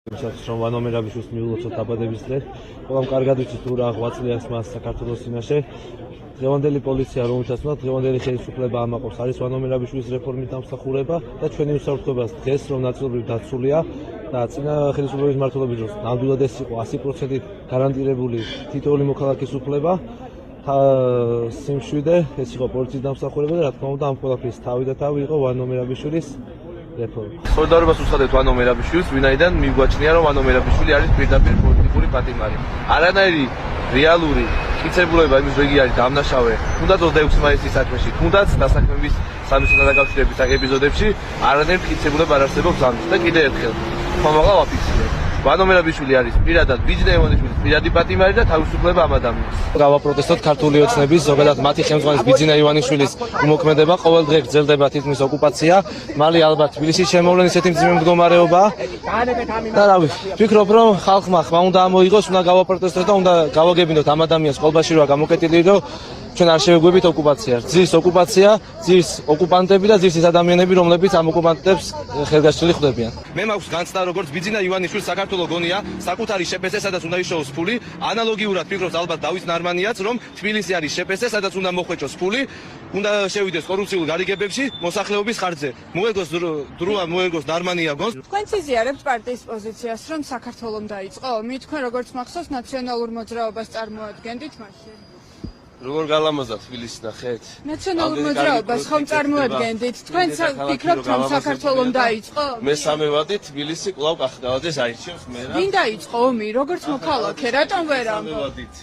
რომ ვანომერაბიშვილს მიულოცოთ დაბადების დღე. ყველამ კარგად ვიცით თუ რა ღვაწლი აქვს მას საქართველოს წინაშე. დღევანდელი პოლიცია რომელსაც უნდა დღევანდელი ხელისუფლება ამაყობს არის ვანომერაბიშვილის რეფორმით დამსახურება და ჩვენი უსაფრთხოებას დღეს რომ ნაწილობრივ დაცულია და წინა ხელისუფლების მმართველობის დროს ნამდვილად ეს იყო 100% გარანტირებული თითოეული მოქალაქის უფლება. სიმშვიდე ეს იყო პოლიციის დამსახურება და რა თქმა უნდა ამ ყველაფრის თავი და თავი იყო ვანომერაბიშვილის რეფორმა. Solidarობას უცხადეთ ვანომერაბიშვილს, ვინაიდან მიგვაჩნია რომ ვანომერაბიშვილი არის პირდაპირ პოლიტიკური პატიმარი. არანაირი რეალური მტკიცებულება იმის რომ იგი არის დამნაშავე, თუნდაც 26 მაისის საქმეში, თუნდაც დასაქმების სამისათა დაკავშირებით ეპიზოდებში არანაირი მტკიცებულება არ არსებობს ამის და კიდევ ერთხელ ხომაღლა ვაფიქსირებ. ვანომერაბიშვილი არის პირადად ბიძინა ივანიშვილის პირადი პატიმარი და თავისუფლება ამ ადამიანს. გავაპროტესტოთ ქართული ოცნების, ზოგადად მათი ხელმძღვანელის ბიძინა ივანიშვილის უმოქმედება, ყოველ დღე გრძელდება თითქმის ოკუპაცია. მალე ალბათ თბილისის შემოვლენ ისეთი მძიმე მდგომარეობა. და რავი, ვფიქრობ რომ ხალხმა ხმა უნდა ამოიღოს, უნდა გავაპროტესტოთ და უნდა გავაგებინოთ ამ ადამიანს ყოლბაში რა გამოკეტილი რომ ჩვენ არ შევეგვებით ოკუპაცია. ძირს ოკუპაცია, ძირს ოკუპანტები და ძირს ის ადამიანები, რომლებიც ამ ოკუპანტებს ხელგასწრილი ხვდებიან. მე მაქვს განცდა როგორც ბიძინა ივანიშვილს საქართველოს გონია საკუთარი შეპესე, სადაც უნდა იშოვოს ფული. ანალოგიურად ფიქრობს ალბათ დავით ნარმანიაც, რომ თბილისი არის შეპესე, სადაც უნდა მოხვეჭოს ფული, უნდა შევიდეს კორუფციულ გარიგებებში მოსახლეობის ხარჯზე. მოეგოს დროა, მოეგოს ნარმანია გონს. თქვენ ციზიარებთ პარტიის პოზიციას, რომ საქართველოს დაიწყო? თქვენ როგორც მახსოვს ნაციონალურ მოძრაობას წარმოადგენდით მაშინ? როგორ გალამაზა თბილისი ნახეთ? ნაციონალურ მოძრაობას ხომ წარმოადგენდით? თქვენ ფიქრობთ რომ საქართველოს დაიწყო? მესამე ვადი თბილისი კვლავ კახდავაძეს აირჩევს მე რა. ვინ დაიწყო ომი? როგორც მოქალაქე, რატომ ვერ ამბობთ?